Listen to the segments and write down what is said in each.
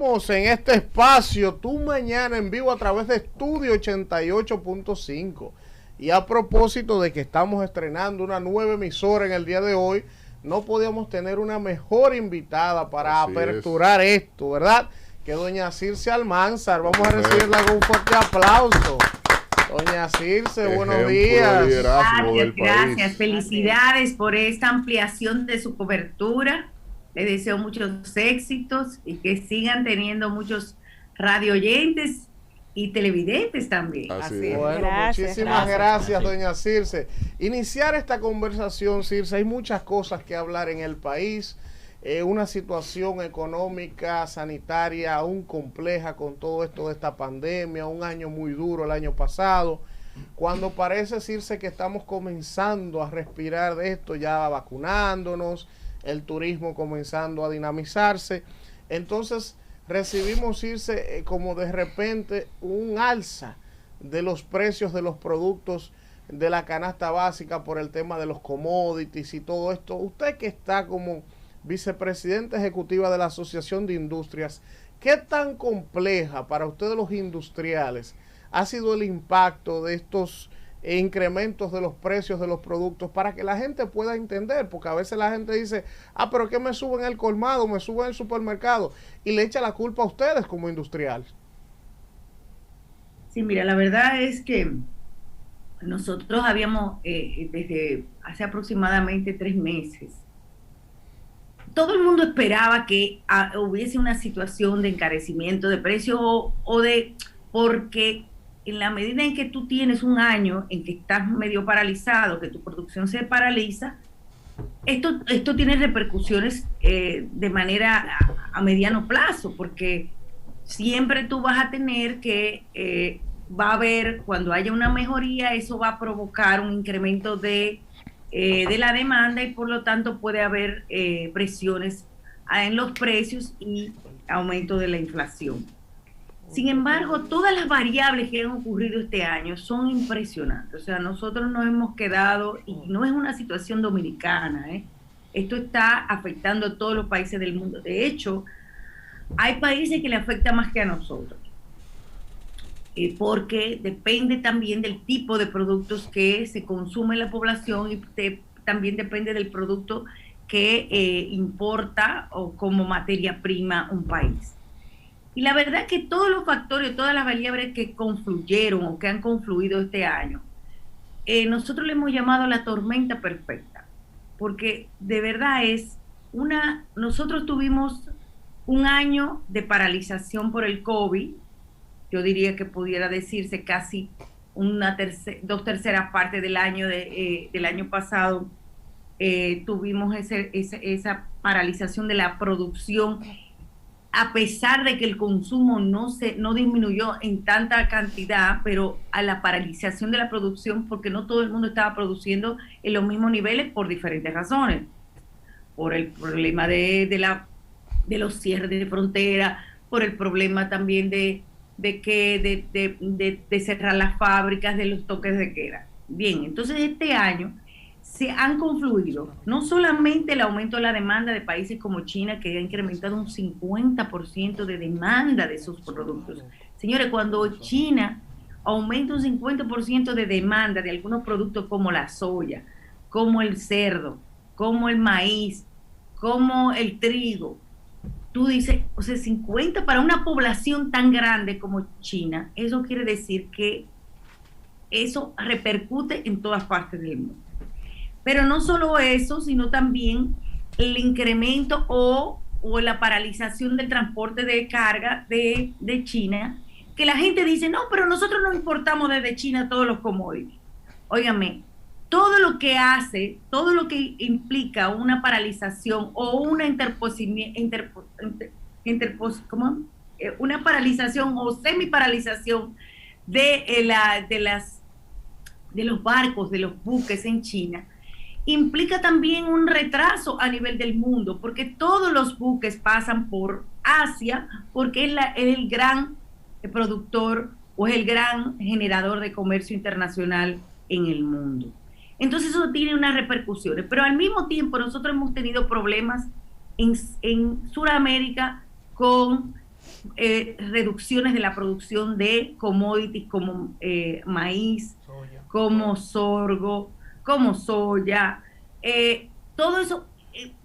Estamos en este espacio, Tu Mañana en vivo a través de Estudio 88.5. Y a propósito de que estamos estrenando una nueva emisora en el día de hoy, no podíamos tener una mejor invitada para aperturar esto, ¿verdad? Que doña Circe Almanzar. Vamos a recibirla con un fuerte aplauso. Doña Circe, buenos días. Gracias. Felicidades por esta ampliación de su cobertura. Les deseo muchos éxitos y que sigan teniendo muchos radio oyentes y televidentes también. Así es. Bueno, muchísimas gracias, doña Circe. Iniciar esta conversación, Circe, hay muchas cosas que hablar en el país. Una situación económica, sanitaria aún compleja con todo esto de esta pandemia, un año muy duro el año pasado, cuando parece decirse que estamos comenzando a respirar de esto, ya vacunándonos, el turismo comenzando a dinamizarse. Entonces recibimos irse como de repente un alza de los precios de los productos de la canasta básica por el tema de los commodities y todo esto. Usted que está como vicepresidenta ejecutiva de la Asociación de Industrias, ¿qué tan compleja para ustedes los industriales ha sido el impacto de estos incrementos de los precios de los productos para que la gente pueda entender? Porque a veces la gente dice, pero ¿qué me suben el colmado, me suben el supermercado? Y le echa la culpa a ustedes como industrial. Sí, mira, la verdad es que nosotros habíamos, desde hace aproximadamente 3 meses, todo el mundo esperaba que hubiese una situación de encarecimiento de precios porque en la medida en que tú tienes un año en que estás medio paralizado, que tu producción se paraliza, esto tiene repercusiones de manera a mediano plazo, porque siempre tú vas a tener que, va a haber, cuando haya una mejoría, eso va a provocar un incremento de la demanda y por lo tanto puede haber presiones en los precios y aumento de la inflación. Sin embargo, todas las variables que han ocurrido este año son impresionantes. O sea, nosotros nos hemos quedado, y no es una situación dominicana, esto está afectando a todos los países del mundo. De hecho, hay países que le afecta más que a nosotros, porque depende también del tipo de productos que se consume en la población y también depende del producto que importa o como materia prima un país. Y la verdad que todos los factores, todas las variables que confluyeron o que han confluido este año, nosotros le hemos llamado la tormenta perfecta, porque de verdad nosotros tuvimos un año de paralización por el COVID. Yo diría que pudiera decirse casi 2/3 partes del año del año pasado tuvimos esa paralización de la producción, a pesar de que el consumo no disminuyó en tanta cantidad, pero a la paralización de la producción, porque no todo el mundo estaba produciendo en los mismos niveles por diferentes razones, por el problema de los cierres de frontera, por el problema también de cerrar las fábricas, de los toques de queda. Bien, entonces este año se han confluido no solamente el aumento de la demanda de países como China, que ha incrementado un 50% de demanda de sus productos. Señores, cuando China aumenta un 50% de demanda de algunos productos como la soya, como el cerdo, como el maíz, como el trigo, tú dices, o sea, 50 para una población tan grande como China, eso quiere decir que eso repercute en todas partes del mundo. Pero no solo eso, sino también el incremento o la paralización del transporte de carga de China, que la gente dice, no, pero nosotros no importamos desde China todos los commodities. Óigame, todo lo que implica una paralización o una una paralización o semiparalización de los barcos, de los buques en China, implica también un retraso a nivel del mundo, porque todos los buques pasan por Asia, porque es el gran productor o es el gran generador de comercio internacional en el mundo. Entonces eso tiene unas repercusiones, pero al mismo tiempo nosotros hemos tenido problemas en Sudamérica con reducciones de la producción de commodities como maíz, Soya. como sorgo, como soya. Todo eso,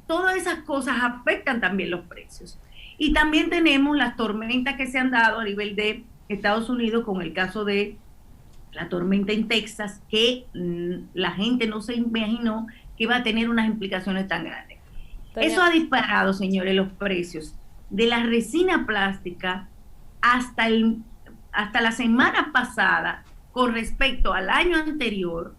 todas esas cosas afectan también los precios. Y también tenemos las tormentas que se han dado a nivel de Estados Unidos, con el caso de la tormenta en Texas, que la gente no se imaginó que iba a tener unas implicaciones tan grandes. Eso ha disparado, señores, los precios de la resina plástica hasta la semana pasada con respecto al año anterior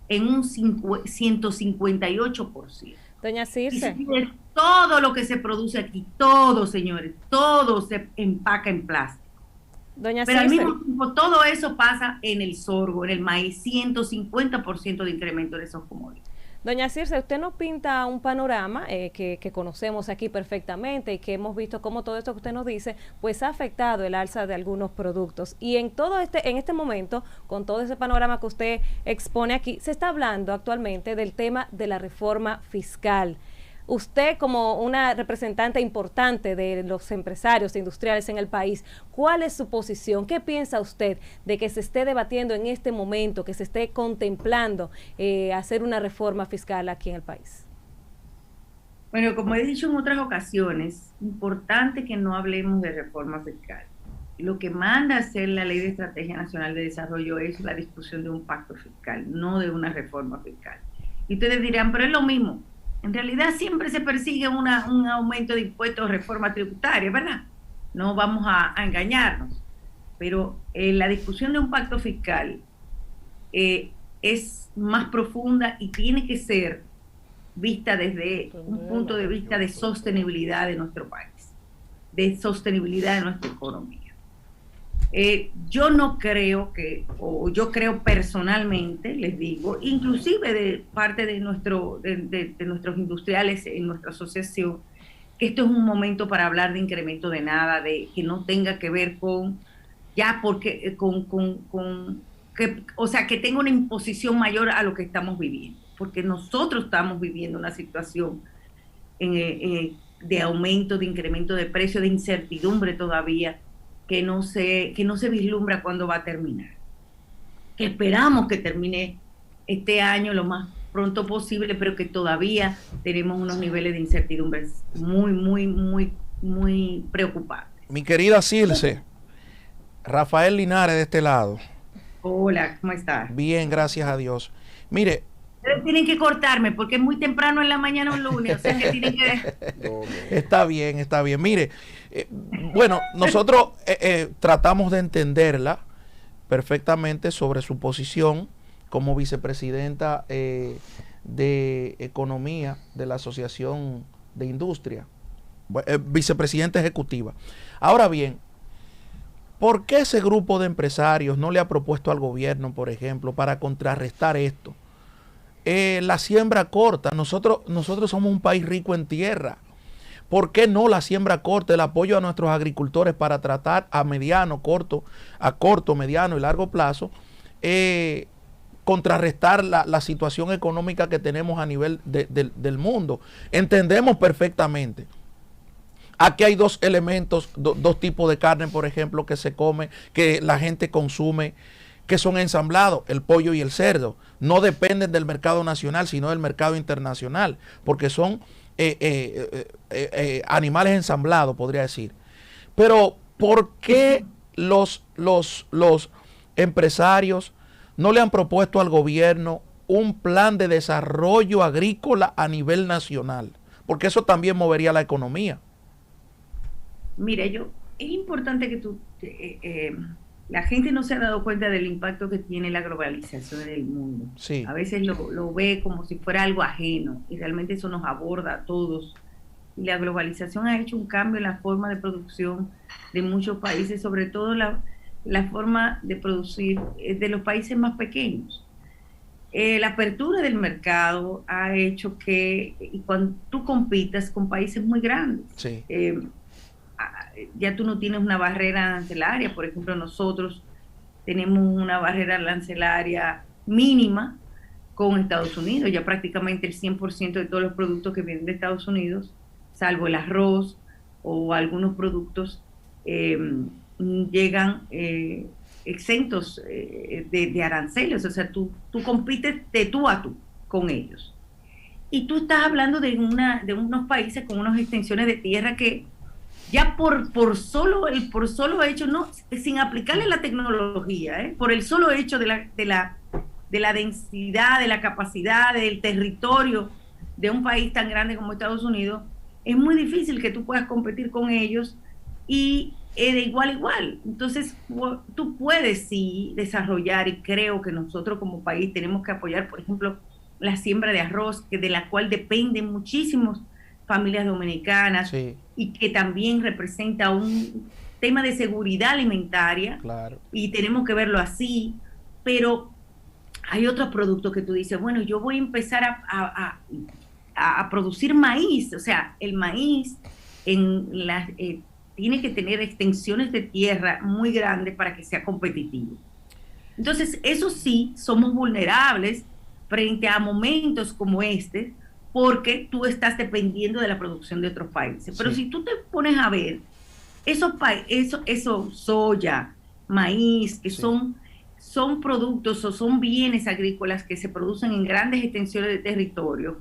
en un 158%. Doña Circe. Y todo lo que se produce aquí, todo, señores, todo se empaca en plástico. Doña Pero Circe, al mismo tiempo todo eso pasa en el sorgo, en el maíz, 150% de incremento de esos commodities. Doña Circe, usted nos pinta un panorama que conocemos aquí perfectamente y que hemos visto cómo todo esto que usted nos dice, pues ha afectado el alza de algunos productos. Y en este momento, con todo ese panorama que usted expone aquí, se está hablando actualmente del tema de la reforma fiscal. Usted, como una representante importante de los empresarios industriales en el país, ¿cuál es su posición? ¿Qué piensa usted de que se esté debatiendo en este momento, que se esté contemplando hacer una reforma fiscal aquí en el país? Bueno, como he dicho en otras ocasiones, importante que no hablemos de reforma fiscal. Lo que manda a hacer la Ley de Estrategia Nacional de Desarrollo es la discusión de un pacto fiscal, no de una reforma fiscal. Y ustedes dirán, pero es lo mismo. En realidad siempre se persigue un aumento de impuestos, reforma tributaria, ¿verdad? No vamos a engañarnos. Pero la discusión de un pacto fiscal es más profunda y tiene que ser vista desde un punto de vista de sostenibilidad de nuestro país, de sostenibilidad de nuestra economía. Yo no creo o yo creo personalmente, les digo, inclusive de parte de nuestros industriales en nuestra asociación, que esto es un momento para hablar de incremento de nada, de que no tenga que ver con, ya porque, o sea, que tenga una imposición mayor a lo que estamos viviendo, porque nosotros estamos viviendo una situación de aumento, de incremento de precio, de incertidumbre todavía, que no se vislumbra cuándo va a terminar. Que esperamos que termine este año lo más pronto posible, pero que todavía tenemos unos niveles de incertidumbre muy, muy, muy, muy preocupantes. Mi querida Circe, Rafael Linares de este lado. Hola, ¿cómo estás? Bien, gracias a Dios. Mire. Ustedes tienen que cortarme porque es muy temprano en la mañana un lunes, o sea que tienen que... Está bien, está bien. Mire, bueno, nosotros tratamos de entenderla perfectamente sobre su posición como vicepresidenta de Economía de la Asociación de Industria, vicepresidenta ejecutiva. Ahora bien, ¿por qué ese grupo de empresarios no le ha propuesto al gobierno, por ejemplo, para contrarrestar esto? La siembra corta, nosotros somos un país rico en tierra. ¿Por qué no la siembra corta, el apoyo a nuestros agricultores para tratar a corto, mediano y largo plazo, contrarrestar la situación económica que tenemos a nivel del mundo? Entendemos perfectamente. Aquí hay dos elementos, dos tipos de carne, por ejemplo, que se come, que la gente consume, que son ensamblados, el pollo y el cerdo. No dependen del mercado nacional, sino del mercado internacional, porque son animales ensamblados, podría decir. Pero, ¿por qué los empresarios no le han propuesto al gobierno un plan de desarrollo agrícola a nivel nacional? Porque eso también movería la economía. Mira, es importante que la gente no se ha dado cuenta del impacto que tiene la globalización en el mundo. Sí. A veces lo ve como si fuera algo ajeno y realmente eso nos aborda a todos. Y la globalización ha hecho un cambio en la forma de producción de muchos países, sobre todo la forma de producir de los países más pequeños. La apertura del mercado ha hecho que cuando tú compitas con países muy grandes, Sí. Ya tú no tienes una barrera arancelaria. Por ejemplo, nosotros tenemos una barrera arancelaria mínima con Estados Unidos. Ya prácticamente el 100% de todos los productos que vienen de Estados Unidos, salvo el arroz o algunos productos, llegan exentos de aranceles, o sea, tú compites de tú a tú con ellos. Y tú estás hablando de unos países con unas extensiones de tierra que ya por solo hecho, no, sin aplicarle la tecnología, por el solo hecho de la densidad, de la capacidad, del territorio de un país tan grande como Estados Unidos, es muy difícil que tú puedas competir con ellos y de igual a igual. Entonces, tú puedes sí desarrollar, y creo que nosotros como país tenemos que apoyar, por ejemplo, la siembra de arroz, de la cual dependen muchísimas familias dominicanas, sí, y que también representa un tema de seguridad alimentaria, claro, y tenemos que verlo así, pero hay otros productos que tú dices, bueno, yo voy a empezar a producir maíz, o sea, el maíz tiene que tener extensiones de tierra muy grandes para que sea competitivo. Entonces, eso sí, somos vulnerables frente a momentos como este, porque tú estás dependiendo de la producción de otros países. Pero sí, si tú te pones a ver, eso soya, maíz, que sí, son productos o son bienes agrícolas que se producen en grandes extensiones de territorio,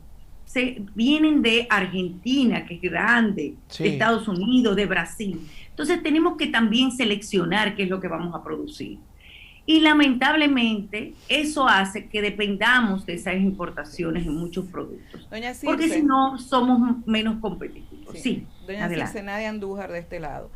vienen de Argentina, que es grande, sí, de Estados Unidos, de Brasil. Entonces tenemos que también seleccionar qué es lo que vamos a producir. Y lamentablemente eso hace que dependamos de esas importaciones en muchos productos. Doña Circe, porque si no, somos menos competitivos. Sí, doña Circe, Nadia Andújar de este lado.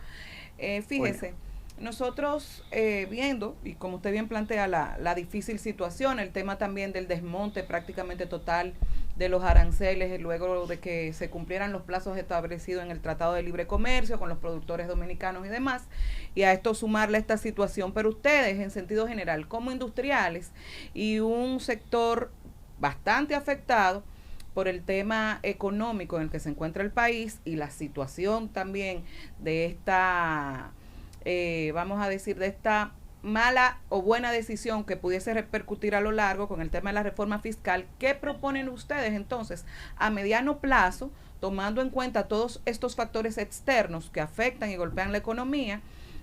Fíjese, nosotros viendo, y como usted bien plantea, la difícil situación, el tema también del desmonte prácticamente total de los aranceles luego de que se cumplieran los plazos establecidos en el Tratado de Libre Comercio con los productores dominicanos y demás, y a esto sumarle esta situación, pero ustedes en sentido general como industriales y un sector bastante afectado por el tema económico en el que se encuentra el país y la situación también de esta, vamos a decir, de esta mala o buena decisión que pudiese repercutir a lo largo con el tema de la reforma fiscal, ¿qué proponen ustedes entonces a mediano plazo, tomando en cuenta todos estos factores externos que afectan y golpean la economía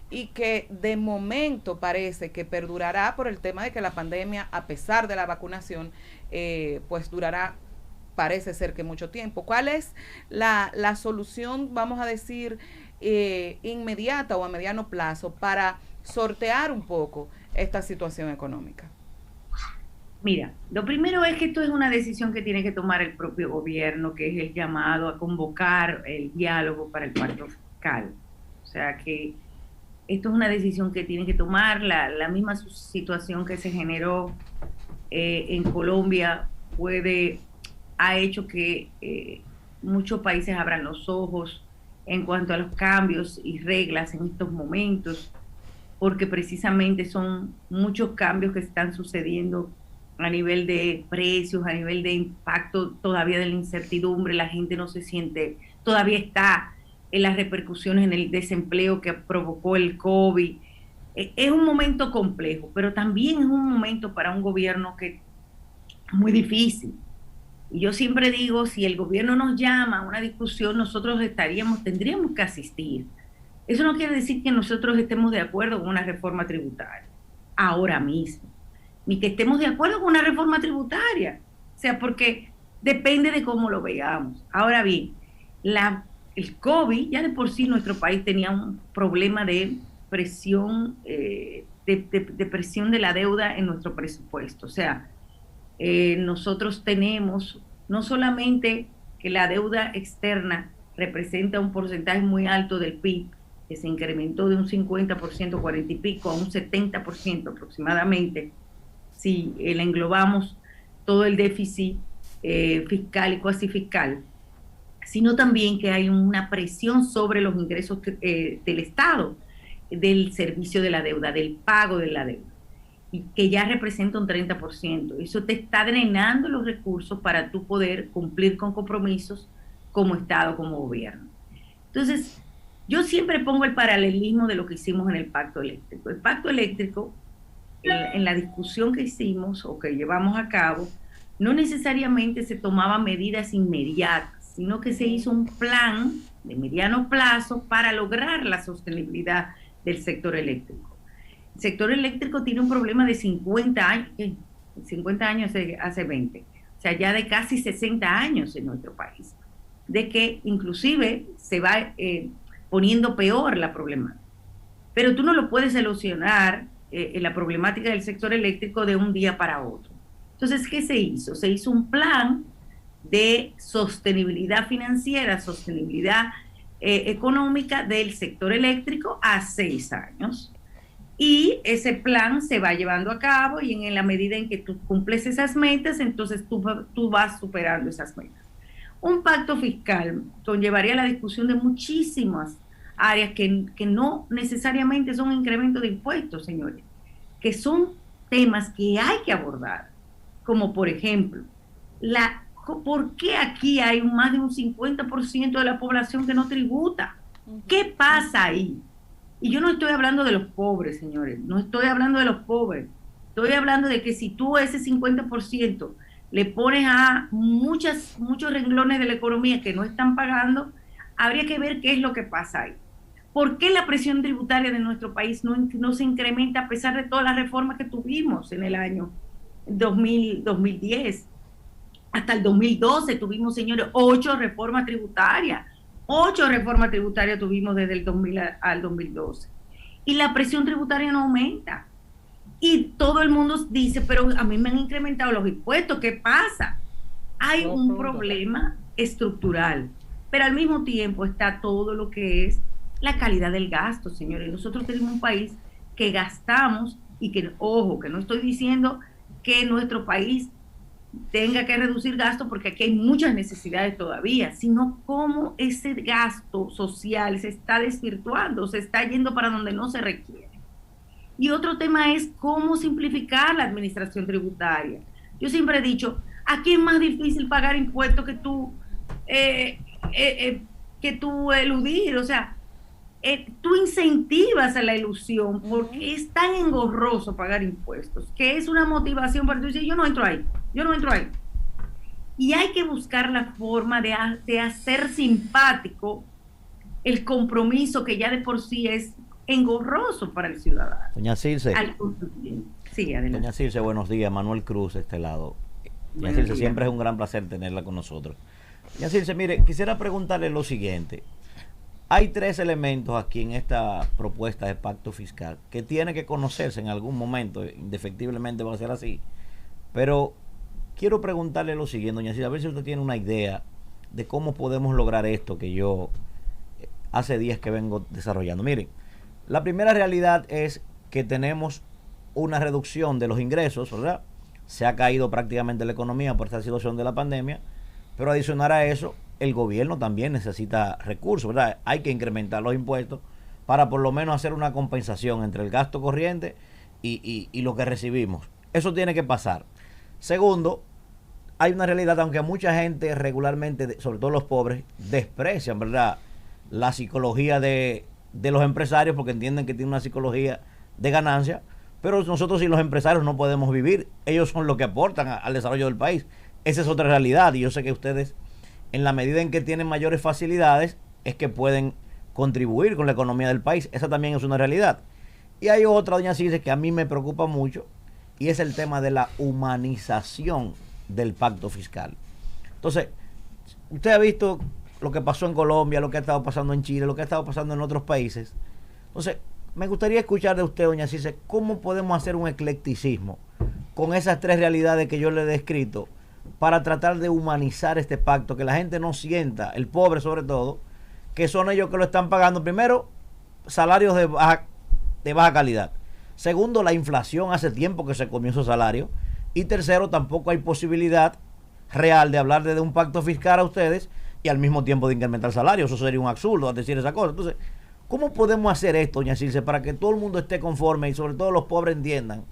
y que de momento parece que perdurará por el tema de que la pandemia, a pesar de la vacunación, pues durará, parece ser que mucho tiempo? ¿Cuál es la solución, vamos a decir, inmediata o a mediano plazo para sortear un poco esta situación económica? Mira, lo primero es que esto es una decisión que tiene que tomar el propio gobierno, que es el llamado a convocar el diálogo para el pacto fiscal. O sea que esto es una decisión que tiene que tomar. La misma situación que se generó en Colombia ha hecho que muchos países abran los ojos en cuanto a los cambios y reglas en estos momentos, porque precisamente son muchos cambios que están sucediendo a nivel de precios, a nivel de impacto todavía de la incertidumbre. La gente no se siente, todavía está en las repercusiones en el desempleo que provocó el COVID. Es un momento complejo, pero también es un momento para un gobierno que es muy difícil. Y yo siempre digo, si el gobierno nos llama a una discusión, nosotros tendríamos que asistir. Eso no quiere decir que nosotros estemos de acuerdo con una reforma tributaria ahora mismo, ni que estemos de acuerdo con una reforma tributaria, o sea, porque depende de cómo lo veamos. Ahora bien, el COVID, ya de por sí nuestro país tenía un problema de presión, de presión de la deuda en nuestro presupuesto. O sea, nosotros tenemos no solamente que la deuda externa representa un porcentaje muy alto del PIB, que se incrementó de un 50%, 40 y pico, a un 70% aproximadamente, si le englobamos todo el déficit fiscal y cuasi fiscal, sino también que hay una presión sobre los ingresos del Estado, del servicio de la deuda, del pago de la deuda, y que ya representa un 30%. Eso te está drenando los recursos para tú poder cumplir con compromisos como Estado, como gobierno. Entonces, yo siempre pongo el paralelismo de lo que hicimos en el Pacto Eléctrico. El Pacto Eléctrico, en la discusión que hicimos o que llevamos a cabo, no necesariamente se tomaban medidas inmediatas sino que se hizo un plan de mediano plazo para lograr la sostenibilidad del sector eléctrico. El sector eléctrico tiene un problema de 50 años, 50 años hace 20, o sea, ya de casi 60 años en nuestro país, de que inclusive se va poniendo peor la problemática. Pero tú no lo puedes solucionar en la problemática del sector eléctrico de un día para otro. Entonces, ¿qué se hizo? Se hizo un plan de sostenibilidad financiera, sostenibilidad económica del sector eléctrico a 6 años. Y ese plan se va llevando a cabo y en la medida en que tú cumples esas metas, entonces tú vas superando esas metas. Un pacto fiscal conllevaría la discusión de muchísimas áreas que no necesariamente son incrementos de impuestos, señores, que son temas que hay que abordar, como por ejemplo, ¿por qué aquí hay más de un 50% de la población que no tributa? ¿Qué pasa ahí? Y yo no estoy hablando de los pobres, señores, no estoy hablando de los pobres, estoy hablando de que si tú ese 50% le pones a muchos renglones de la economía que no están pagando, habría que ver qué es lo que pasa ahí. ¿Por qué la presión tributaria de nuestro país no se incrementa a pesar de todas las reformas que tuvimos en el año 2010? Hasta el 2012 tuvimos, señores, 8 reformas tributarias. 8 reformas tributarias tuvimos desde el 2000 al 2012. Y la presión tributaria no aumenta. Y todo el mundo dice, pero a mí me han incrementado los impuestos, ¿qué pasa? Hay un problema estructural, pero al mismo tiempo está todo lo que es la calidad del gasto, señores. Nosotros tenemos un país que gastamos y que, ojo, que no estoy diciendo que nuestro país tenga que reducir gasto porque aquí hay muchas necesidades todavía, sino cómo ese gasto social se está desvirtuando, se está yendo para donde no se requiere. Y otro tema es cómo simplificar la administración tributaria. Yo siempre he dicho, aquí es más difícil pagar impuestos que tú eludir, o sea, tú incentivas a la ilusión porque es tan engorroso pagar impuestos, que es una motivación para tú decir, yo no entro ahí. Y hay que buscar la forma de hacer simpático el compromiso que ya de por sí es engorroso para el ciudadano. Doña Circe. Sí, adelante. Doña Circe, buenos días. Manuel Cruz, de este lado. Doña Circe, siempre es un gran placer tenerla con nosotros. Doña Circe, mire, quisiera preguntarle lo siguiente. Hay 3 elementos aquí en esta propuesta de pacto fiscal que tiene que conocerse en algún momento, indefectiblemente va a ser así. Pero quiero preguntarle lo siguiente, doña Circe, a ver si usted tiene una idea de cómo podemos lograr esto que yo hace días que vengo desarrollando. Miren, la primera realidad es que tenemos una reducción de los ingresos, ¿verdad? Se ha caído prácticamente la economía por esta situación de la pandemia, pero adicionar a eso, el gobierno también necesita recursos, ¿verdad? Hay que incrementar los impuestos para por lo menos hacer una compensación entre el gasto corriente y lo que recibimos. Eso tiene que pasar. Segundo, hay una realidad, aunque mucha gente regularmente, sobre todo los pobres, desprecian, ¿verdad?, la psicología de los empresarios porque entienden que tiene una psicología de ganancia, pero nosotros sin los empresarios no podemos vivir. Ellos son los que aportan al desarrollo del país. Esa es otra realidad y yo sé que ustedes, en la medida en que tienen mayores facilidades, es que pueden contribuir con la economía del país. Esa también es una realidad. Y hay otra, doña Circe, que a mí me preocupa mucho, y es el tema de la humanización del pacto fiscal. Entonces, usted ha visto lo que pasó en Colombia, lo que ha estado pasando en Chile, lo que ha estado pasando en otros países. Entonces, me gustaría escuchar de usted, doña Circe, cómo podemos hacer un eclecticismo con esas 3 realidades que yo le he descrito para tratar de humanizar este pacto, que la gente no sienta, el pobre sobre todo, que son ellos que lo están pagando. Primero, salarios de baja calidad. Segundo, la inflación hace tiempo que se comió esos salarios. Y tercero, tampoco hay posibilidad real de hablar de un pacto fiscal a ustedes y al mismo tiempo de incrementar salarios. Eso sería un absurdo decir esa cosa. Entonces, ¿cómo podemos hacer esto, doña Circe, para que todo el mundo esté conforme y sobre todo los pobres entiendan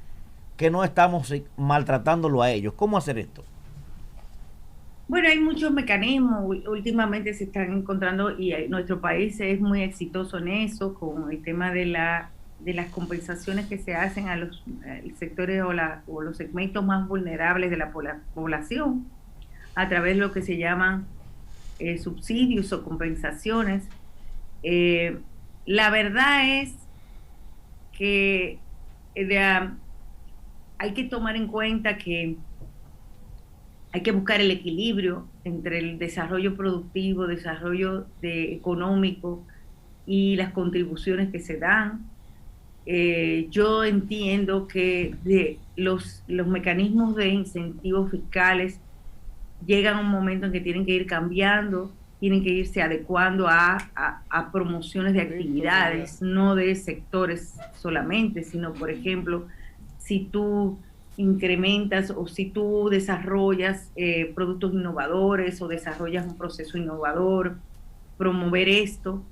que no estamos maltratándolo a ellos? ¿Cómo hacer esto? Bueno, hay muchos mecanismos, últimamente se están encontrando y nuestro país es muy exitoso en eso, con el tema de las compensaciones que se hacen a los sectores o los segmentos más vulnerables de la población a través de lo que se llaman subsidios o compensaciones. La verdad es que hay que tomar en cuenta que hay que buscar el equilibrio entre el desarrollo productivo, desarrollo económico y las contribuciones que se dan. Yo entiendo que los mecanismos de incentivos fiscales llegan a un momento en que tienen que ir cambiando, tienen que irse adecuando a promociones de actividades, no de sectores solamente, sino, por ejemplo, si tú incrementas o si tú desarrollas productos innovadores o desarrollas un proceso innovador, promover esto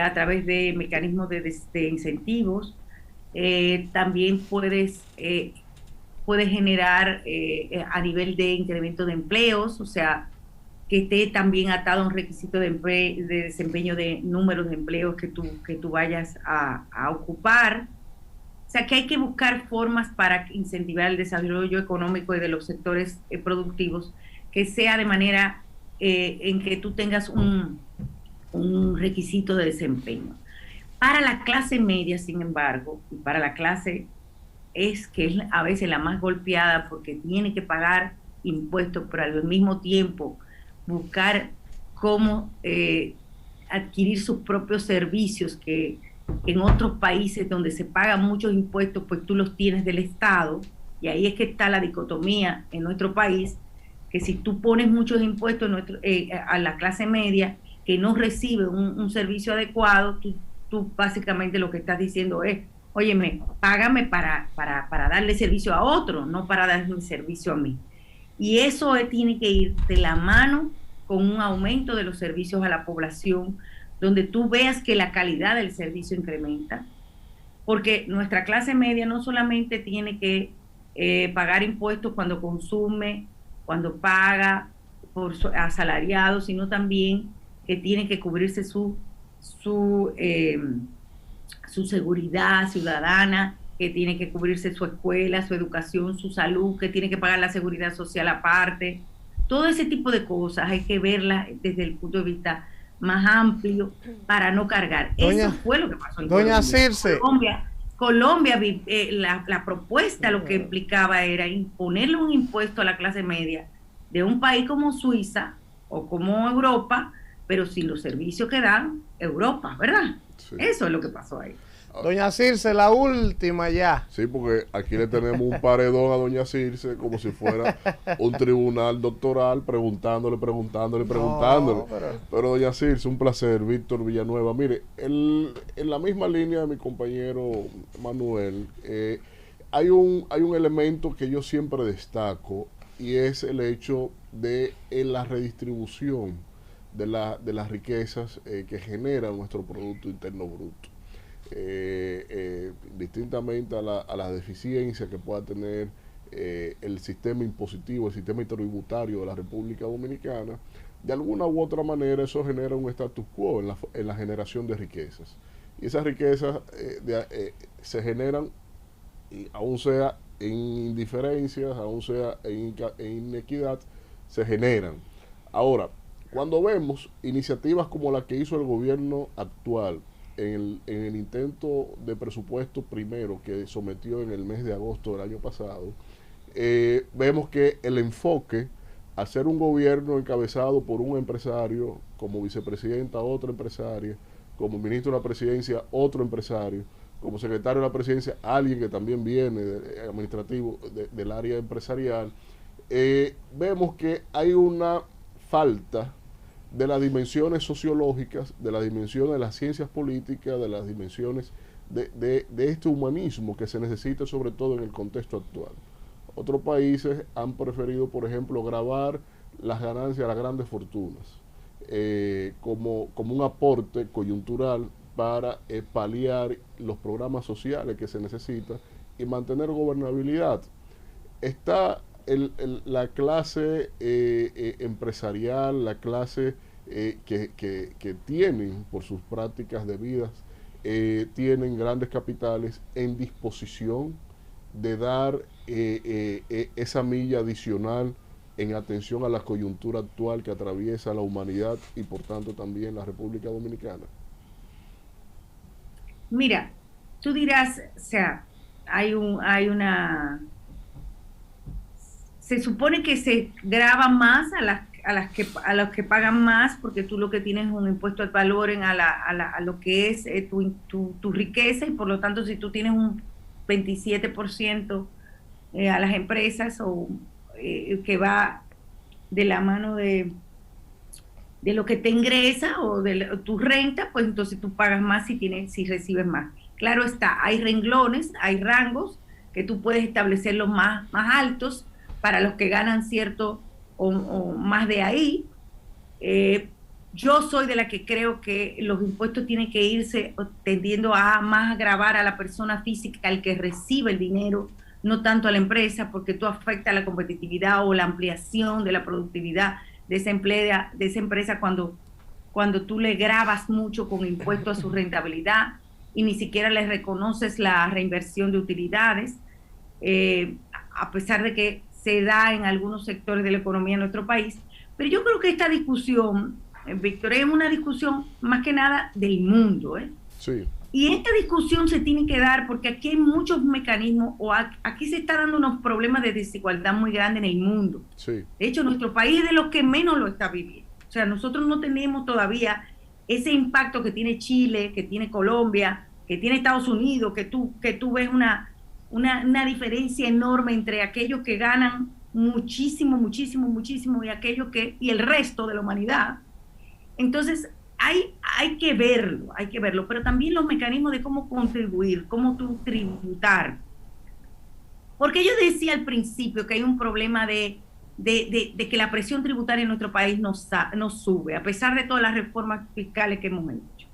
a través de mecanismos de incentivos. También puedes generar a nivel de incremento de empleos, o sea, que esté también atado a un requisito de desempeño de números de empleos que tú vayas a ocupar. O sea, que hay que buscar formas para incentivar el desarrollo económico y de los sectores productivos, que sea de manera en que tú tengas un requisito de desempeño. Para la clase media, sin embargo, y para la clase que es a veces la más golpeada porque tiene que pagar impuestos, pero al mismo tiempo buscar cómo adquirir sus propios servicios que en otros países donde se pagan muchos impuestos, pues tú los tienes del Estado, y ahí es que está la dicotomía en nuestro país, que si tú pones muchos impuestos a la clase media que no recibe un servicio adecuado, tú básicamente lo que estás diciendo es, óyeme, págame para darle servicio a otro, no para darle servicio a mí. Y eso tiene que ir de la mano con un aumento de los servicios a la población, donde tú veas que la calidad del servicio incrementa, porque nuestra clase media no solamente tiene que pagar impuestos cuando consume, cuando paga por asalariados, sino también que tiene que cubrirse su seguridad ciudadana, que tiene que cubrirse su escuela, su educación, su salud, que tiene que pagar la seguridad social aparte. Todo ese tipo de cosas hay que verlas desde el punto de vista más amplio para no cargar. Eso fue lo que pasó en Doña Colombia. Circe. Colombia, la propuesta lo que implicaba era imponerle un impuesto a la clase media de un país como Suiza o como Europa, pero sin los servicios que dan Europa, ¿verdad? Sí. Eso es lo que pasó ahí. Doña Circe, la última ya. Sí, porque aquí le tenemos un paredón a doña Circe como si fuera un tribunal doctoral preguntándole. No, pero doña Circe, un placer. Víctor Villanueva. Mire, en la misma línea de mi compañero Manuel, hay un elemento que yo siempre destaco, y es el hecho de la redistribución de las riquezas que genera nuestro Producto Interno Bruto. Distintamente a la deficiencia que pueda tener el sistema impositivo, el sistema tributario de la República Dominicana, de alguna u otra manera eso genera un status quo en la generación de riquezas. Y esas riquezas se generan, y aún sea en indiferencias, aún sea en inequidad, se generan. Ahora, cuando vemos iniciativas como la que hizo el gobierno actual, en el intento de presupuesto primero que sometió en el mes de agosto del año pasado, vemos que el enfoque a ser un gobierno encabezado por un empresario, como vicepresidenta otra empresaria, como ministro de la presidencia otro empresario, como secretario de la presidencia alguien que también viene administrativo del área empresarial, vemos que hay una falta de las dimensiones sociológicas, de las dimensiones de las ciencias políticas, de las dimensiones de este humanismo que se necesita sobre todo en el contexto actual. Otros países han preferido, por ejemplo, gravar las ganancias, las grandes fortunas, como un aporte coyuntural para paliar los programas sociales que se necesitan y mantener gobernabilidad. Está la clase empresarial, la clase que tienen por sus prácticas de vidas, tienen grandes capitales en disposición de dar esa milla adicional en atención a la coyuntura actual que atraviesa la humanidad y por tanto también la República Dominicana? Mira, tú dirás, o sea, hay una, se supone que se grava más a los que pagan más, porque tú lo que tienes es un impuesto al valor a lo que es tu riqueza, y por lo tanto si tú tienes un 27% a las empresas, o que va de la mano de lo que te ingresa o de tu renta, pues entonces tú pagas más si recibes más. Claro está, hay renglones, hay rangos que tú puedes establecer los más altos para los que ganan cierto o más de ahí. Yo soy de la que creo que los impuestos tienen que irse tendiendo a más gravar a la persona física, al que recibe el dinero, no tanto a la empresa, porque tú afectas la competitividad o la ampliación de la productividad de esa empresa cuando tú le gravas mucho con impuestos a su rentabilidad y ni siquiera le reconoces la reinversión de utilidades, a pesar de que se da en algunos sectores de la economía en nuestro país. Pero yo creo que esta discusión, Víctor, es una discusión más que nada del mundo, ¿eh? Sí. Y esta discusión se tiene que dar porque aquí hay muchos mecanismos, aquí se está dando unos problemas de desigualdad muy grandes en el mundo. Sí. De hecho, nuestro país es de los que menos lo está viviendo. O sea, nosotros no tenemos todavía ese impacto que tiene Chile, que tiene Colombia, que tiene Estados Unidos, que tú ves una diferencia enorme entre aquellos que ganan muchísimo, muchísimo, muchísimo y el resto de la humanidad. Entonces, hay que verlo, pero también los mecanismos de cómo contribuir, cómo tú tributar. Porque yo decía al principio que hay un problema de que la presión tributaria en nuestro país no sube, a pesar de todas las reformas fiscales que hemos hecho.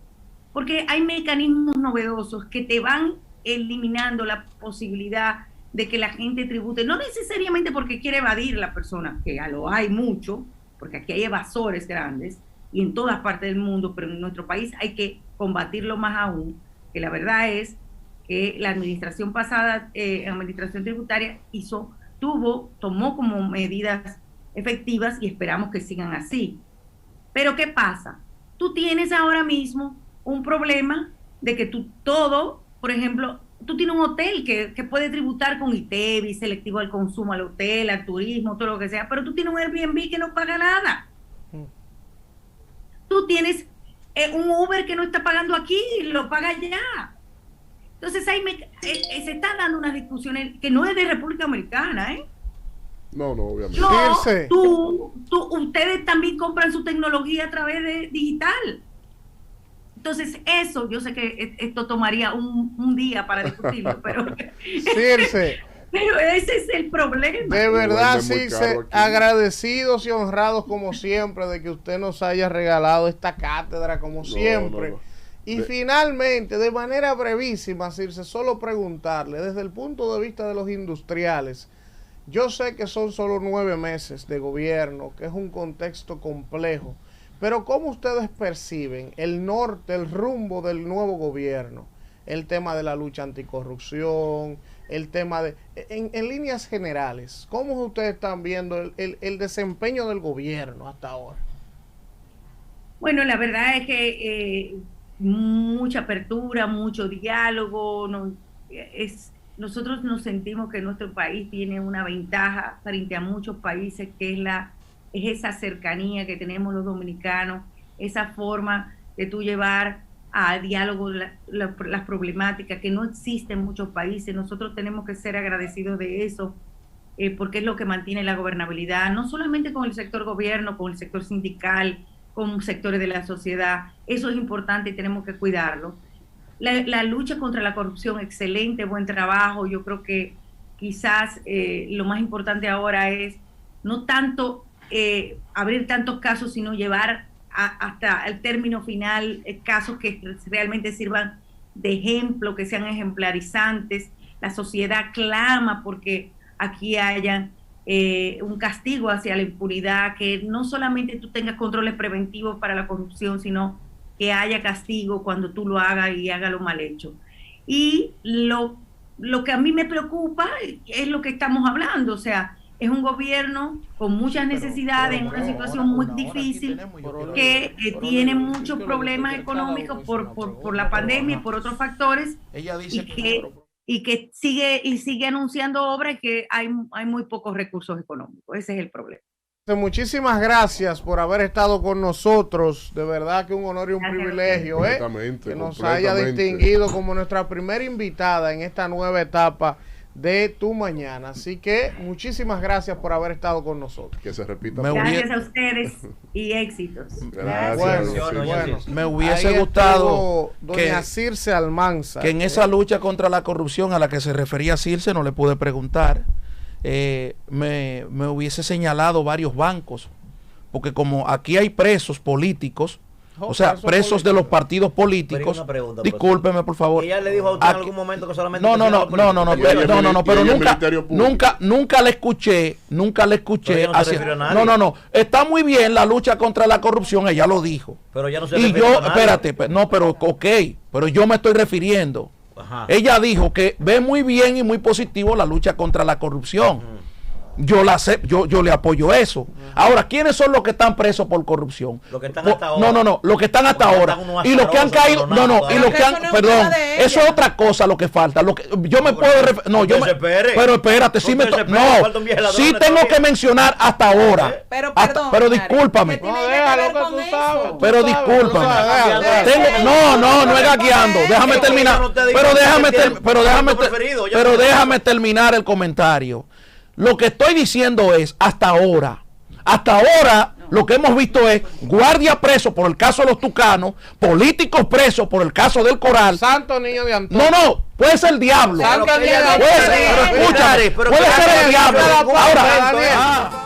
Porque hay mecanismos novedosos que te van eliminando la posibilidad de que la gente tribute, no necesariamente porque quiere evadir la persona, que ya lo hay mucho, porque aquí hay evasores grandes, y en todas partes del mundo, pero en nuestro país hay que combatirlo más aún, que la verdad es que la administración pasada, administración tributaria, tomó como medidas efectivas y esperamos que sigan así. Pero ¿qué pasa? Tú tienes ahora mismo un problema de que por ejemplo, tú tienes un hotel que puede tributar con ITEVI, selectivo al consumo, al hotel, al turismo, todo lo que sea, pero tú tienes un Airbnb que no paga nada. Tú tienes un Uber que no está pagando aquí y lo paga allá. Entonces se están dando unas discusiones que no es de República Americana, ¿eh? No, obviamente. Ustedes también compran su tecnología a través de digital. Entonces eso, yo sé que esto tomaría un día para discutirlo, pero Circe, pero ese es el problema. de verdad, Circe, agradecidos y honrados como siempre de que usted nos haya regalado esta cátedra como siempre. Y finalmente, de manera brevísima, Circe, solo preguntarle, desde el punto de vista de los industriales, yo sé que son solo 9 meses de gobierno, que es un contexto complejo, pero ¿cómo ustedes perciben el norte, el rumbo del nuevo gobierno? El tema de la lucha anticorrupción, el tema en líneas generales, ¿cómo ustedes están viendo el desempeño del gobierno hasta ahora? Bueno, la verdad es que mucha apertura, mucho diálogo. Nosotros nos sentimos que nuestro país tiene una ventaja frente a muchos países, que es esa cercanía que tenemos los dominicanos, esa forma de tú llevar a diálogo las problemáticas que no existen en muchos países. Nosotros tenemos que ser agradecidos de eso, porque es lo que mantiene la gobernabilidad, no solamente con el sector gobierno, con el sector sindical, con sectores de la sociedad. Eso es importante y tenemos que cuidarlo. La lucha contra la corrupción, excelente, buen trabajo. Yo creo que quizás lo más importante ahora es no tanto abrir tantos casos, sino llevar hasta el término final casos que realmente sirvan de ejemplo, que sean ejemplarizantes. La sociedad clama porque aquí haya un castigo hacia la impunidad, que no solamente tú tengas controles preventivos para la corrupción, sino que haya castigo cuando tú lo hagas y hagas lo mal hecho. Y lo que a mí me preocupa es lo que estamos hablando, o sea, es un gobierno con muchas necesidades, en una situación muy difícil, que tiene muchos problemas económicos por la pandemia y por otros factores, y que sigue anunciando obras y que hay muy pocos recursos económicos. Ese es el problema. Muchísimas gracias por haber estado con nosotros. De verdad que un honor y un privilegio, que nos haya distinguido como nuestra primera invitada en esta nueva etapa de Tu Mañana. Así que muchísimas gracias por haber estado con nosotros. Que se repita. Gracias a ustedes y éxitos. Gracias. Bueno, me hubiese gustado doña Circe Almanza, que en esa lucha contra la corrupción a la que se refería Circe, no le pude preguntar, me hubiese señalado varios bancos, porque como aquí hay presos políticos, o sea, presos de los partidos políticos. Discúlpeme, por favor. Ella le dijo a usted en algún momento que solamente pero nunca le escuché, no, está muy bien la lucha contra la corrupción, ella lo dijo. Pero ya no se y yo, espérate, pero yo me estoy refiriendo. Ajá. Ella dijo que ve muy bien y muy positivo la lucha contra la corrupción. Yo le apoyo eso. Ahora, ¿quiénes son los que están presos por corrupción? Los que están hasta ahora. No, los que están hasta ahora. Y los que han caído, y los que han, perdón, eso es otra cosa lo que falta. Yo me puedo pero espérate, sí tengo que mencionar hasta ahora. Pero discúlpame. Pero discúlpame. No es gagueando. Déjame terminar. Pero déjame terminar el comentario. Lo que estoy diciendo es, hasta ahora, lo que hemos visto es guardias presos por el caso de los tucanos, políticos presos por el caso del Coral. Santo niño de Antonio. No, puede ser el diablo. Santo niño de Antonio. Puede ser el diablo. Ahora,